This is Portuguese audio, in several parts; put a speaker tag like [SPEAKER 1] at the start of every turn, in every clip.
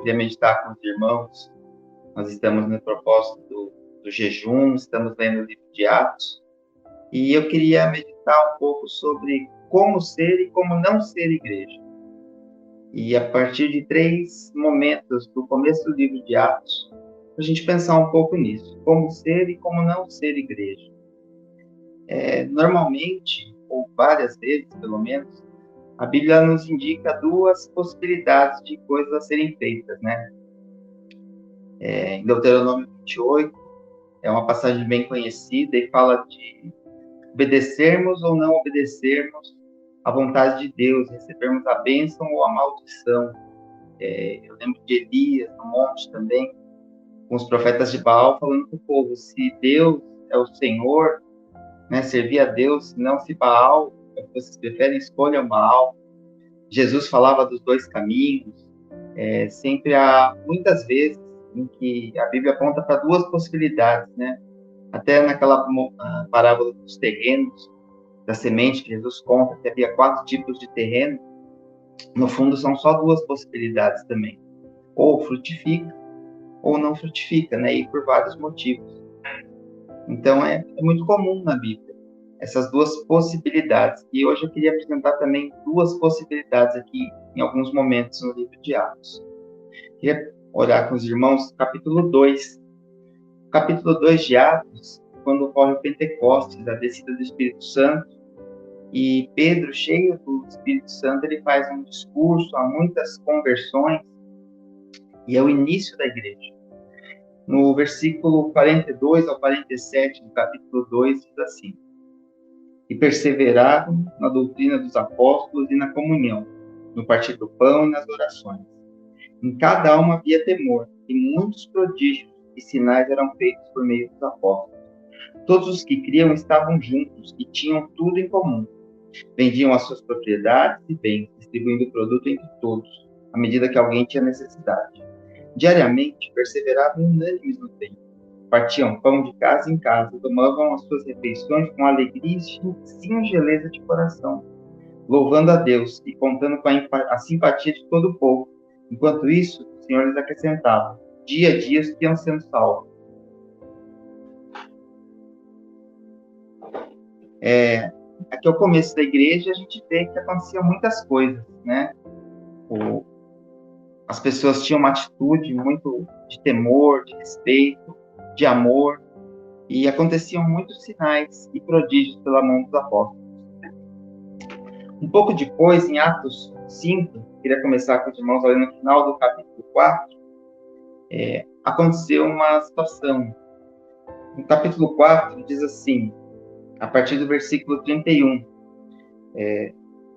[SPEAKER 1] queria meditar com os irmãos. Nós estamos no propósito do jejum, estamos lendo o livro de Atos, e eu queria meditar um pouco sobre como ser e como não ser igreja. E a partir de 3 momentos do começo do livro de Atos, a gente pensar um pouco nisso, como ser e como não ser igreja. Normalmente, ou várias vezes pelo menos, a Bíblia nos indica 2 possibilidades de coisas a serem feitas, né? Em Deuteronômio 28, é uma passagem bem conhecida e fala de obedecermos ou não obedecermos à vontade de Deus, recebermos a bênção ou a maldição. Eu lembro de Elias, no monte também, com os profetas de Baal, falando para o povo, se Deus é o Senhor, né, servir a Deus, não se Baal, vocês preferem, escolham Baal. Jesus falava dos 2 caminhos. Sempre há, muitas vezes, em que a Bíblia aponta para 2 possibilidades, né? Até naquela parábola dos terrenos, da semente, que Jesus conta que havia 4 tipos de terreno. No fundo, são só 2 possibilidades também. Ou frutifica, ou não frutifica, né? E por vários motivos. Então, é muito comum na Bíblia, essas 2 possibilidades. E hoje eu queria apresentar também 2 possibilidades aqui, em alguns momentos no livro de Atos. Queria orar com os irmãos, capítulo 2. Capítulo 2 de Atos, quando ocorre o Pentecostes, a descida do Espírito Santo, e Pedro, cheio do Espírito Santo, ele faz um discurso, há muitas conversões, e é o início da igreja. No versículo 42 ao 47 do capítulo 2, diz assim: E perseveraram na doutrina dos apóstolos e na comunhão, no partir do pão e nas orações. Em cada alma havia temor, e muitos prodígios e sinais eram feitos por meio dos apóstolos. Todos os que criam estavam juntos e tinham tudo em comum. Vendiam as suas propriedades e bens, distribuindo o produto entre todos, à medida que alguém tinha necessidade. Diariamente, perseveravam unânimes no templo. Partiam pão de casa em casa, tomavam as suas refeições com alegria e singeleza de coração, louvando a Deus e contando com a simpatia de todo o povo. Enquanto isso, o Senhor lhes acrescentava, dia a dia os que iam sendo salvos. Aqui ao começo da igreja, a gente vê que aconteciam muitas coisas, né? As pessoas tinham uma atitude muito de temor, de respeito, de amor, e aconteciam muitos sinais e prodígios pela mão dos apóstolos. Um pouco depois, em Atos 5, queria começar com os irmãos ali no final do capítulo 4, aconteceu uma situação. No capítulo 4, diz assim, a partir do versículo 31,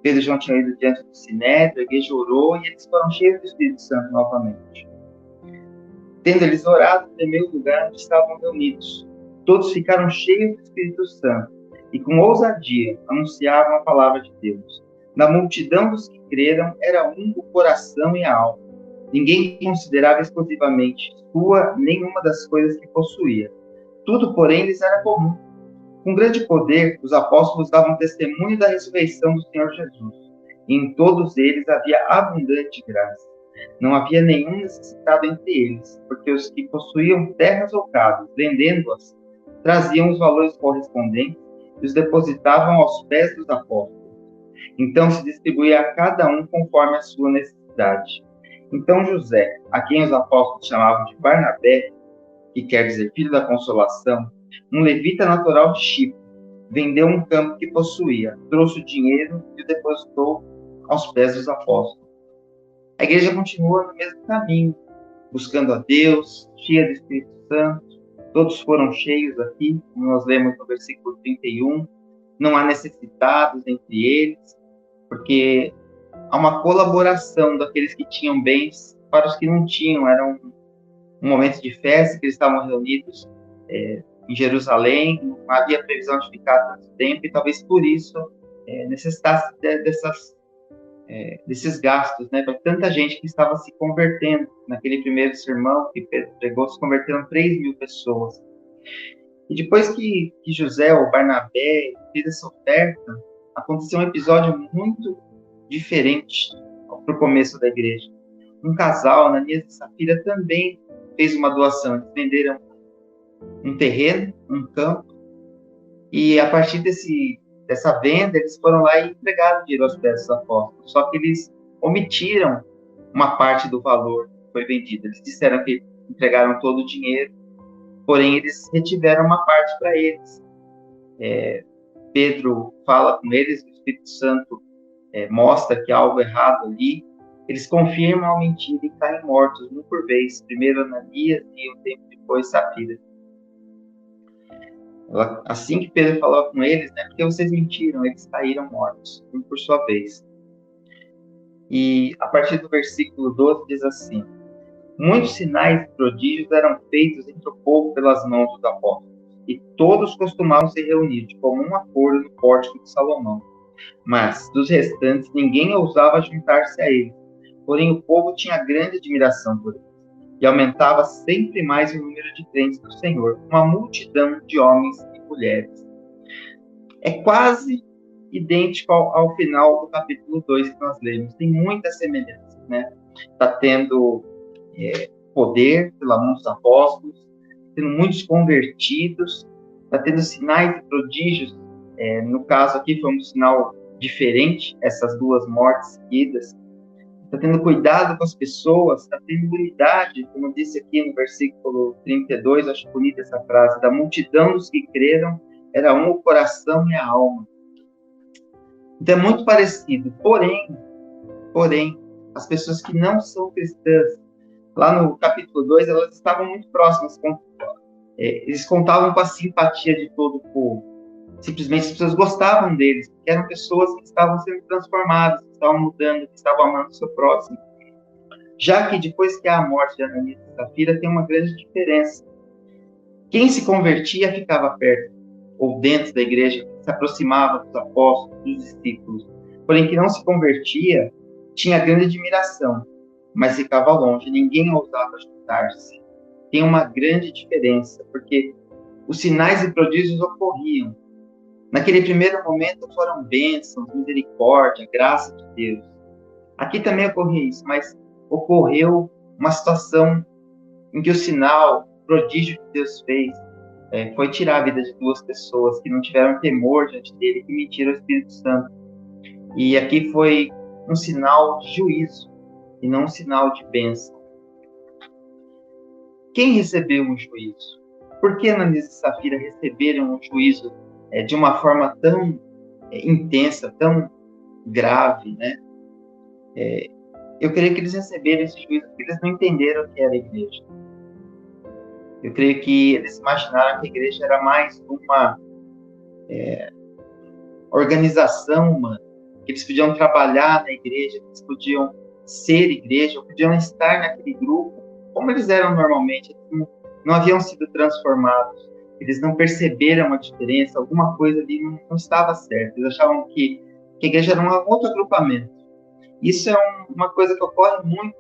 [SPEAKER 1] Pedro e João tinham ido diante do Sinédrio, a igreja orou e eles foram cheios do Espírito Santo novamente. Tendo eles orado, temeu o lugar onde estavam reunidos. Todos ficaram cheios do Espírito Santo e com ousadia anunciavam a palavra de Deus. Na multidão dos que creram era um o coração e a alma. Ninguém considerava exclusivamente sua nenhuma das coisas que possuía. Tudo, porém, lhes era comum. Com grande poder, os apóstolos davam testemunho da ressurreição do Senhor Jesus. E em todos eles havia abundante graça. Não havia nenhum necessitado entre eles, porque os que possuíam terras ou casas, vendendo-as, traziam os valores correspondentes e os depositavam aos pés dos apóstolos. Então se distribuía a cada um conforme a sua necessidade. Então José, a quem os apóstolos chamavam de Barnabé, que quer dizer filho da consolação, um levita natural de Chipre, vendeu um campo que possuía, trouxe o dinheiro e o depositou aos pés dos apóstolos. A igreja continua no mesmo caminho, buscando a Deus, cheia do Espírito Santo. Todos foram cheios aqui, como nós lemos no versículo 31. Não há necessitados entre eles, porque há uma colaboração daqueles que tinham bens para os que não tinham. Era um momento de festa, que eles estavam reunidos em Jerusalém, não havia previsão de ficar tanto tempo, e talvez por isso necessitasse desses gastos, né, para tanta gente que estava se convertendo. Naquele primeiro sermão que Pedro pregou, se converteram 3.000 pessoas. E depois que José, ou Barnabé, fez essa oferta, aconteceu um episódio muito diferente para o começo da igreja. um casal, Ananias e Safira, também fez uma doação. Eles venderam um terreno, um campo, e a partir dessa venda, eles foram lá e entregaram o dinheiro aos pés dos apóstolos. Só que eles omitiram uma parte do valor que foi vendido. Eles disseram que entregaram todo o dinheiro, porém eles retiveram uma parte para eles. Pedro fala com eles, o Espírito Santo mostra que há algo errado ali. Eles confirmam a mentira e caem mortos, um por vez. Primeiro Ananias e um tempo depois Safira. Assim que Pedro falou com eles, porque vocês mentiram, eles caíram mortos, um por sua vez. E a partir do versículo 12 diz assim: muitos sinais e prodígios eram feitos entre o povo pelas mãos dos apóstolos, e todos costumavam se reunir de comum acordo no pórtico de Salomão. Mas, dos restantes, ninguém ousava juntar-se a eles. Porém, o povo tinha grande admiração por eles, e aumentava sempre mais o número de crentes do Senhor, uma multidão de homens e mulheres. É quase idêntico ao final do capítulo 2 que nós lemos. Tem muitas semelhanças, Está tendo poder pela mão dos apóstolos, tendo muitos convertidos, está tendo sinais e prodígios. No caso aqui foi um sinal diferente, essas duas mortes seguidas. Está tendo cuidado com as pessoas, está tendo unidade, como disse aqui no versículo 32, acho bonita essa frase: da multidão dos que creram, era um o coração e a alma. Então é muito parecido, porém, as pessoas que não são cristãs, lá no capítulo 2, elas estavam muito próximas, eles contavam com a simpatia de todo o povo. Simplesmente as pessoas gostavam deles, porque eram pessoas que estavam sendo transformadas, que estavam mudando, que estavam amando o seu próximo. Já que depois que há a morte de Ananias e Safira, tem uma grande diferença. Quem se convertia ficava perto, ou dentro da igreja, se aproximava dos apóstolos, dos discípulos. Porém, quem não se convertia tinha grande admiração, mas ficava longe, ninguém ousava juntar-se. Tem uma grande diferença, porque os sinais e prodígios ocorriam. Naquele primeiro momento foram bênçãos, misericórdia, graça de Deus. Aqui também ocorreu isso, mas ocorreu uma situação em que o sinal, o prodígio que Deus fez, foi tirar a vida de duas pessoas que não tiveram temor diante dele, que mentiram o Espírito Santo. E aqui foi um sinal de juízo, e não um sinal de bênção. Quem recebeu um juízo? Por que Ananias e Safira receberam um juízo de uma forma tão intensa, tão grave, Eu creio que eles receberam esse juízo porque eles não entenderam o que era a igreja. Eu creio que eles imaginaram que a igreja era mais uma organização humana, que eles podiam trabalhar na igreja, que eles podiam ser igreja, ou podiam estar naquele grupo, como eles eram normalmente. Eles não haviam sido transformados, eles não perceberam a diferença, alguma coisa ali não estava certa. Eles achavam que a igreja era um outro agrupamento. Isso é uma coisa que ocorre muito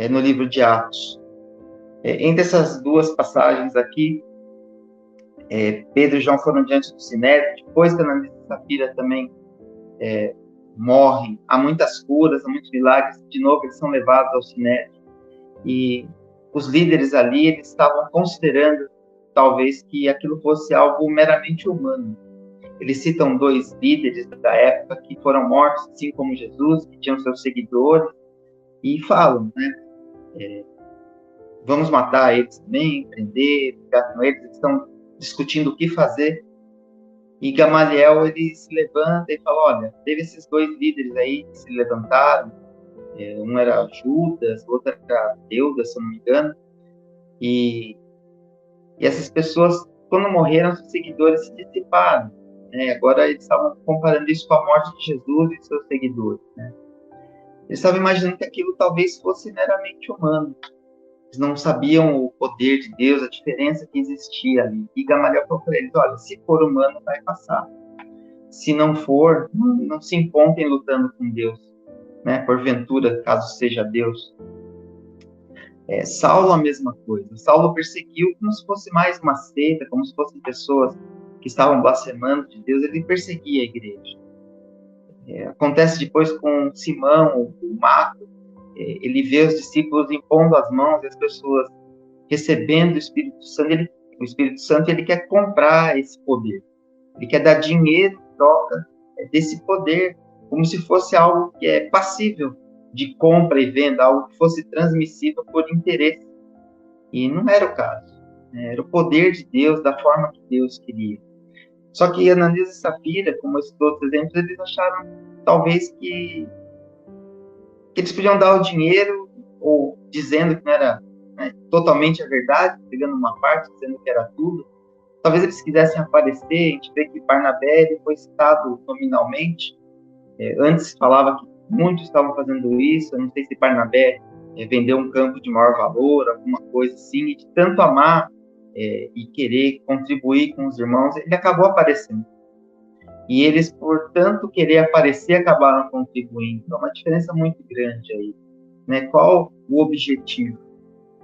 [SPEAKER 1] no livro de Atos. Entre essas duas passagens aqui, Pedro e João foram diante do Sinédrio, depois que Ananias e Safira também morrem, há muitas curas, há muitos milagres, de novo eles são levados ao Sinédrio, e os líderes ali, eles estavam considerando, talvez, que aquilo fosse algo meramente humano. Eles citam dois líderes da época que foram mortos, assim como Jesus, que tinham seus seguidores, e falam, vamos matar eles também, prender, ficar com eles. Eles estão discutindo o que fazer. E Gamaliel, ele se levanta e fala: olha, teve esses dois líderes aí que se levantaram, um era Judas, o outro era Teudas, se eu não me engano, e essas pessoas, quando morreram, os seguidores se dissiparam. Agora eles estavam comparando isso com a morte de Jesus e seus seguidores. Eles estavam imaginando que aquilo talvez fosse meramente humano. Eles não sabiam o poder de Deus, a diferença que existia ali. E Gamaliel falou para eles: olha, se for humano, vai passar. Se não for, não se encontrem lutando com Deus, porventura, caso seja Deus. Saulo, a mesma coisa. Saulo perseguiu como se fosse mais uma seita, como se fossem pessoas que estavam blasfemando de Deus. Ele perseguia a igreja. Acontece depois com Simão, o mago. ele vê os discípulos impondo as mãos e as pessoas recebendo o Espírito Santo. O Espírito Santo, ele quer comprar esse poder. Ele quer dar dinheiro em troca desse poder, como se fosse algo que é passível de compra e venda, algo que fosse transmissível por interesse. E não era o caso. Era o poder de Deus, da forma que Deus queria. Só que Ananias e Safira, como esses outros exemplos, eles acharam talvez que eles podiam dar o dinheiro, ou dizendo que não era, né, totalmente a verdade, pegando uma parte, dizendo que era tudo. Talvez eles quisessem aparecer. A gente vê que Barnabé ele foi citado nominalmente. Antes falava que muitos estavam fazendo isso. Eu não sei se Barnabé vendeu um campo de maior valor, alguma coisa assim, e de tanto amar e querer contribuir com os irmãos, ele acabou aparecendo. E eles, por tanto querer aparecer, acabaram contribuindo. Então, é uma diferença muito grande aí. Né? Qual o objetivo?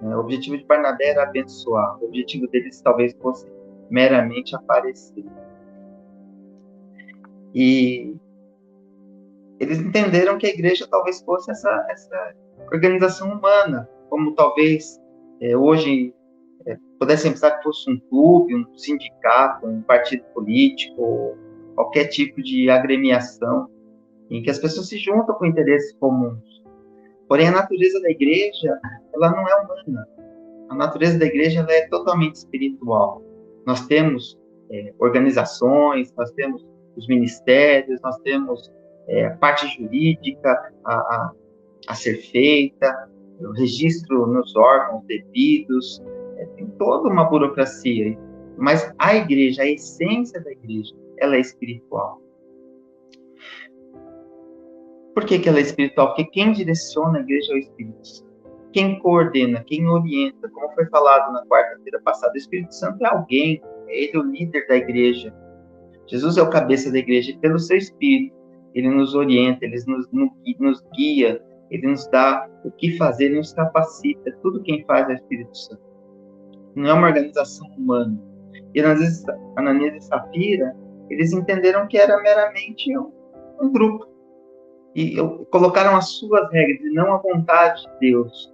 [SPEAKER 1] O objetivo de Barnabé era abençoar. O objetivo deles talvez fosse meramente aparecer. E eles entenderam que a igreja talvez fosse essa organização humana, como talvez hoje pudessem pensar que fosse um clube, um sindicato, um partido político, qualquer tipo de agremiação, em que as pessoas se juntam com interesses comuns. Porém, a natureza da igreja, ela não é humana. A natureza da igreja ela é totalmente espiritual. Nós temos organizações, nós temos os ministérios, nós temos a parte jurídica a ser feita, o registro nos órgãos devidos, tem toda uma burocracia. Mas a igreja, a essência da igreja, ela é espiritual. Por que ela é espiritual? Porque quem direciona a igreja é o Espírito Santo. Quem coordena, quem orienta, como foi falado na quarta-feira passada, o Espírito Santo é alguém, ele é o líder da igreja. Jesus é o cabeça da igreja e pelo seu Espírito, ele nos orienta, ele nos guia, ele nos dá o que fazer, ele nos capacita. Tudo quem faz é o Espírito Santo. Não é uma organização humana. E Ananias e Safira, eles entenderam que era meramente um grupo. E colocaram as suas regras e não a vontade de Deus.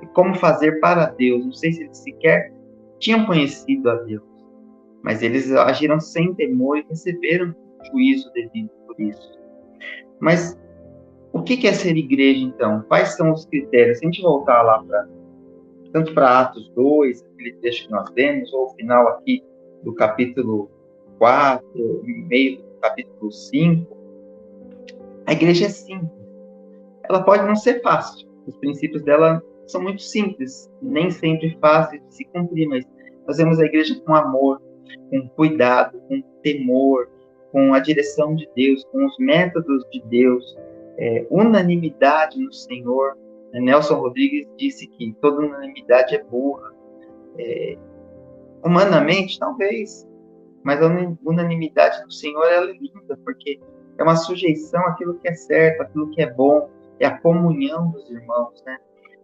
[SPEAKER 1] E como fazer para Deus. Não sei se eles sequer tinham conhecido a Deus, mas eles agiram sem temor e receberam juízo devido por isso. Mas o que é ser igreja, então? Quais são os critérios? Se a gente voltar lá tanto para Atos 2, aquele trecho que nós lemos, ou o final aqui do capítulo 4, meio do capítulo 5, a igreja é simples. Ela pode não ser fácil. Os princípios dela são muito simples, nem sempre fáceis de se cumprir, mas nós vemos a igreja com amor, com cuidado, com temor, com a direção de Deus, com os métodos de Deus, unanimidade no Senhor. Nelson Rodrigues disse que toda unanimidade é burra. Humanamente, talvez, mas a unanimidade do Senhor ela é linda, porque é uma sujeição àquilo que é certo, àquilo que é bom, é a comunhão dos irmãos, né?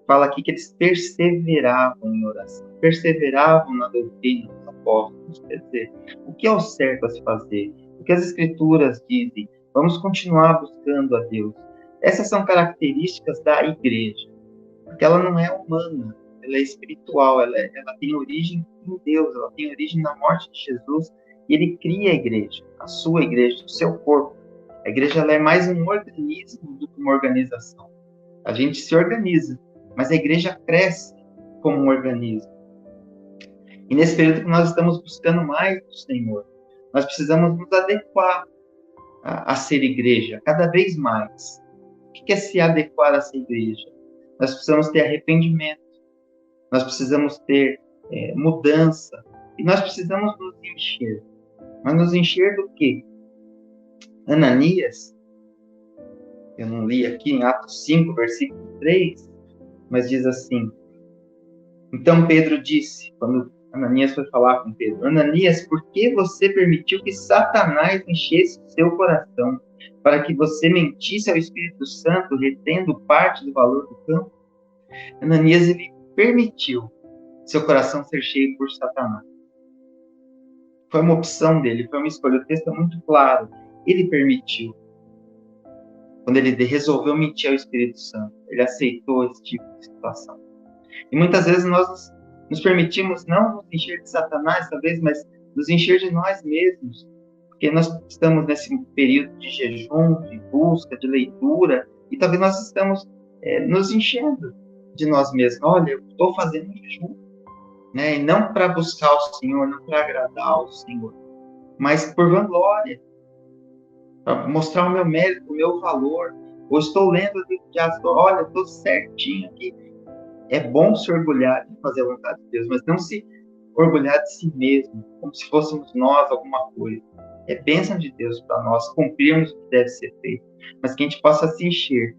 [SPEAKER 1] Fala aqui que eles perseveravam em oração, perseveravam na doutrina dos apóstolos, quer dizer, o que é o certo a se fazer, o que as Escrituras dizem, vamos continuar buscando a Deus. Essas são características da igreja, porque ela não é humana, ela é espiritual, ela tem origem em Deus, ela tem origem na morte de Jesus, e ele cria a igreja, a sua igreja, o seu corpo. A igreja ela é mais um organismo do que uma organização. A gente se organiza, mas a igreja cresce como um organismo. E nesse período que nós estamos buscando mais do Senhor, nós precisamos nos adequar a ser igreja, cada vez mais. O que é se adequar a ser igreja? Nós precisamos ter arrependimento, nós precisamos ter mudança, e nós precisamos nos encher. Mas nos encher do quê? Ananias, eu não li aqui em Atos 5, versículo 3, mas diz assim: então Pedro disse, quando Ananias foi falar com Pedro, Ananias, por que você permitiu que Satanás enchesse o seu coração, para que você mentisse ao Espírito Santo, retendo parte do valor do campo? Ananias, ele permitiu seu coração ser cheio por Satanás. Foi uma opção dele, foi uma escolha. O texto é muito claro. Ele permitiu. quando ele resolveu mentir ao Espírito Santo. Ele aceitou esse tipo de situação. E muitas vezes nós nos permitimos não nos encher de Satanás, talvez, mas nos encher de nós mesmos. Porque nós estamos nesse período de jejum, de busca, de leitura, e talvez nós estamos nos enchendo de nós mesmos. Olha, eu estou fazendo um jejum, né? E não para buscar o Senhor, não para agradar o Senhor, mas por vanglória, para mostrar o meu mérito, o meu valor. Ou estou lendo o livro de Atos, olha, estou certinho aqui. É bom se orgulhar de fazer a vontade de Deus, mas não se orgulhar de si mesmo, como se fôssemos nós alguma coisa. É bênção de Deus para nós cumprirmos o que deve ser feito, mas que a gente possa se encher,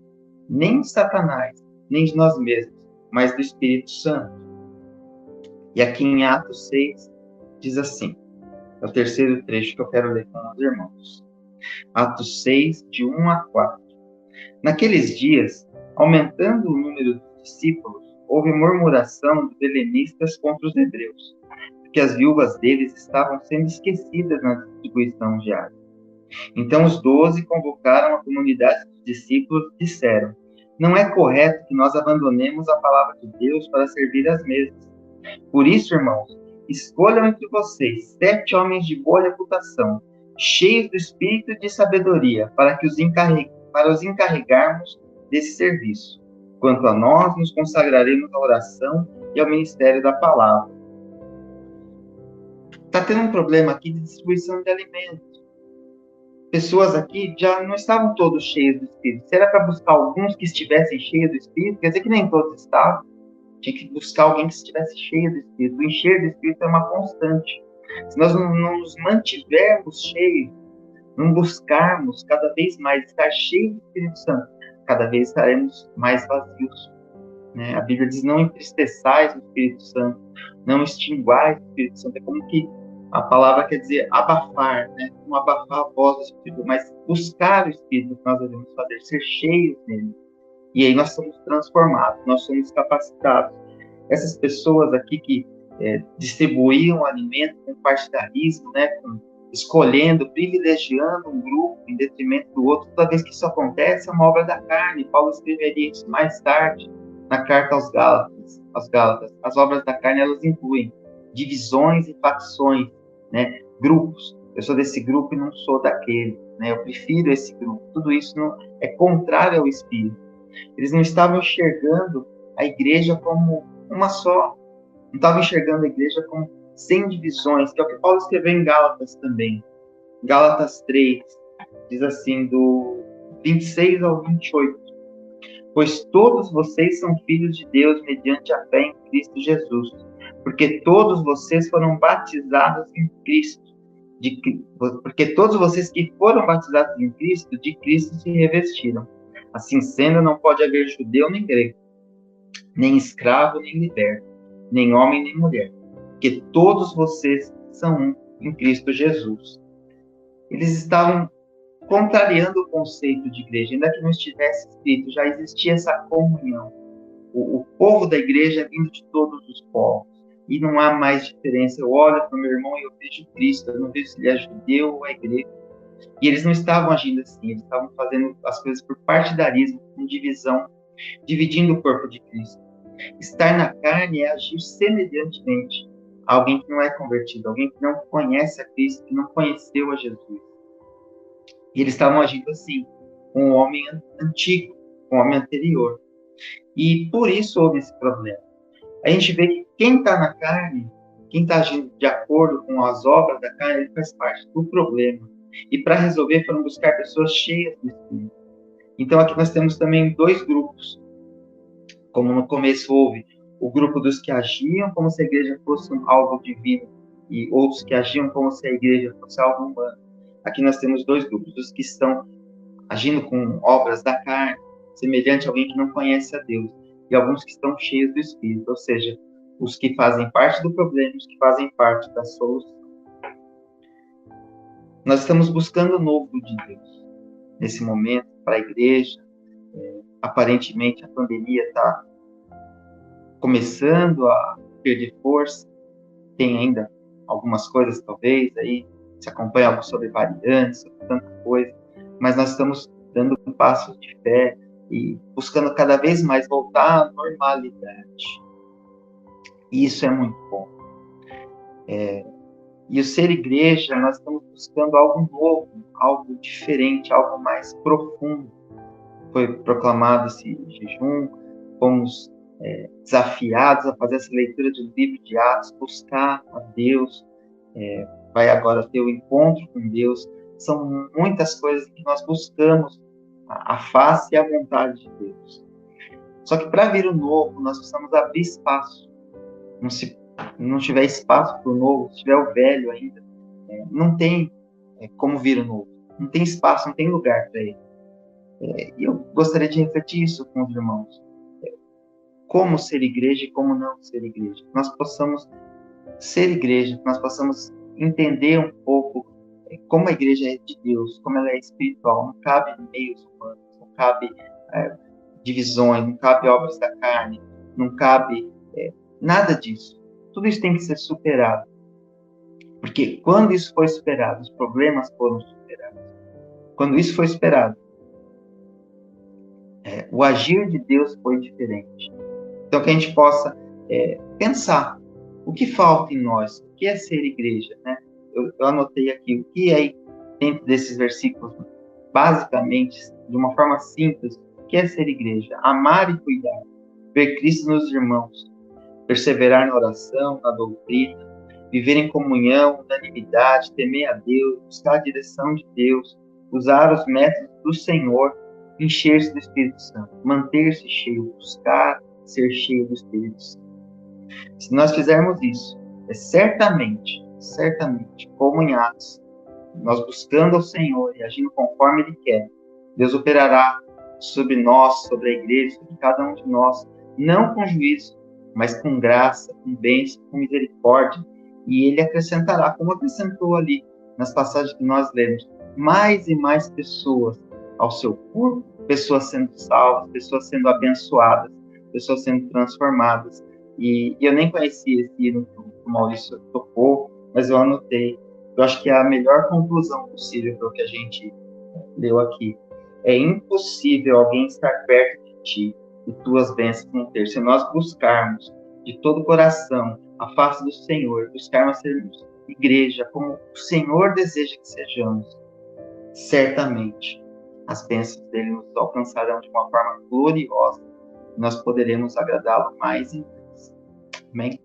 [SPEAKER 1] nem de Satanás, nem de nós mesmos, mas do Espírito Santo. E aqui em Atos 6, diz assim, é o terceiro trecho que eu quero ler com os irmãos. Atos 6, de 1 a 4. Naqueles dias, aumentando o número dos discípulos, houve murmuração dos helenistas contra os hebreus, porque as viúvas deles estavam sendo esquecidas na distribuição diária. Então os 12 convocaram a comunidade dos discípulos e disseram: não é correto que nós abandonemos a palavra de Deus para servir às mesas. Por isso, irmãos, escolham entre vocês 7 homens de boa reputação, cheios do espírito e de sabedoria, para os encarregarmos desse serviço. Quanto a nós, nos consagraremos à oração e ao ministério da palavra. Está tendo um problema aqui de distribuição de alimentos. Pessoas aqui já não estavam todos cheios do Espírito. Se era para buscar alguns que estivessem cheios do Espírito, quer dizer que nem todos estavam. Tinha que buscar alguém que estivesse cheio do Espírito. O encher do Espírito é uma constante. Se nós não nos mantivermos cheios, não buscarmos cada vez mais estar cheios do Espírito Santo, cada vez estaremos mais vazios. Né? A Bíblia diz: não entristeçais o Espírito Santo, não extinguais o Espírito Santo. É como que a palavra quer dizer abafar, né? Não abafar a voz do Espírito, mas buscar o Espírito que nós devemos fazer, ser cheios dele. E aí nós somos transformados, nós somos capacitados. Essas pessoas aqui que distribuíam alimento com partidarismo, né? Escolhendo, privilegiando um grupo em detrimento do outro, toda vez que isso acontece, é uma obra da carne. Paulo escreveria isso mais tarde na carta aos Gálatas. As obras da carne, elas incluem divisões e facções, né? Grupos. Eu sou desse grupo e não sou daquele, né? Eu prefiro esse grupo. Tudo isso não, é contrário ao Espírito. Eles não estavam enxergando a igreja como uma só. Não estavam enxergando a igreja como sem divisões, que é o que Paulo escreveu em Gálatas também. Gálatas 3, diz assim, do 26 ao 28. Pois todos vocês são filhos de Deus mediante a fé em Cristo Jesus, porque todos vocês foram batizados em Cristo. Porque todos vocês que foram batizados em Cristo, de Cristo se revestiram. Assim sendo, não pode haver judeu nem grego, nem escravo nem liberto, nem homem nem mulher, porque todos vocês são um em Cristo Jesus. Eles estavam contrariando o conceito de igreja, ainda que não estivesse escrito, já existia essa comunhão. O povo da igreja é vindo de todos os povos, e não há mais diferença. Eu olho para o meu irmão e eu vejo Cristo, eu não vejo se ele é judeu ou é grego. E eles não estavam agindo assim, eles estavam fazendo as coisas por partidarismo, com divisão, dividindo o corpo de Cristo. Estar na carne é agir semelhantemente a alguém que não é convertido, alguém que não conhece a Cristo, que não conheceu a Jesus. E eles estavam agindo assim, com o homem antigo, com o homem anterior. E por isso houve esse problema. A gente vê que quem está na carne, quem está agindo de acordo com as obras da carne, ele faz parte do problema. E para resolver foram buscar pessoas cheias do Espírito. Então aqui nós temos também 2 grupos. Como no começo houve o grupo dos que agiam como se a igreja fosse algo divino e outros que agiam como se a igreja fosse algo humano. Aqui nós temos 2 grupos, os que estão agindo com obras da carne, semelhante a alguém que não conhece a Deus, e alguns que estão cheios do Espírito, ou seja, os que fazem parte do problema, os que fazem parte da solução. Nós estamos buscando o novo de Deus nesse momento para a igreja. Aparentemente a pandemia está começando a perder força, tem ainda algumas coisas talvez aí, se acompanha algo sobre variantes, sobre tanta coisa, mas nós estamos dando passos de fé e buscando cada vez mais voltar à normalidade. E isso é muito bom. E o ser igreja, nós estamos buscando algo novo, algo diferente, algo mais profundo. Foi proclamado esse jejum, fomos desafiados a fazer essa leitura do livro de Atos, buscar a Deus, vai agora ter o encontro com Deus. São muitas coisas que nós buscamos a face e a vontade de Deus. Só que para vir o novo, nós precisamos abrir espaço. Se não tiver espaço para o novo, se tiver o velho ainda, não tem como vir o novo. Não tem espaço, não tem lugar para ele. E eu gostaria de refletir isso com os irmãos. Como ser igreja e como não ser igreja. Nós possamos ser igreja, nós possamos entender um pouco como a igreja é de Deus, como ela é espiritual. Não cabe meios humanos, não cabe divisões, não cabe obras da carne, não cabe nada disso. Tudo isso tem que ser superado. Porque quando isso foi superado, os problemas foram superados. Quando isso foi superado, o agir de Deus foi diferente. Então, que a gente possa pensar o que falta em nós, o que é ser igreja, né? Eu anotei aqui o que é, dentro desses versículos, basicamente, de uma forma simples, o que é ser igreja? Amar e cuidar, ver Cristo nos irmãos, perseverar na oração, na doutrina, viver em comunhão, unanimidade, temer a Deus, buscar a direção de Deus, usar os métodos do Senhor, encher-se do Espírito Santo, manter-se cheio, buscar ser cheio do Espírito Santo. Se nós fizermos isso, certamente, como em Atos, nós buscando ao Senhor e agindo conforme Ele quer, Deus operará sobre nós, sobre a igreja, sobre cada um de nós, não com juízo, mas com graça, com bênção, com misericórdia, e Ele acrescentará, como acrescentou ali nas passagens que nós lemos, mais e mais pessoas ao seu corpo, pessoas sendo salvas, pessoas sendo abençoadas, pessoas sendo transformadas. E eu nem conhecia esse hino que o Maurício tocou, mas eu anotei. Eu acho que é a melhor conclusão possível para o que a gente leu aqui. É impossível alguém estar perto de ti e tuas bênçãos não ter. Se nós buscarmos de todo o coração a face do Senhor, buscarmos sermos igreja como o Senhor deseja que sejamos, certamente as bênçãos dele nos alcançarão de uma forma gloriosa. Nós poderemos agradá-lo mais e mais. Amém?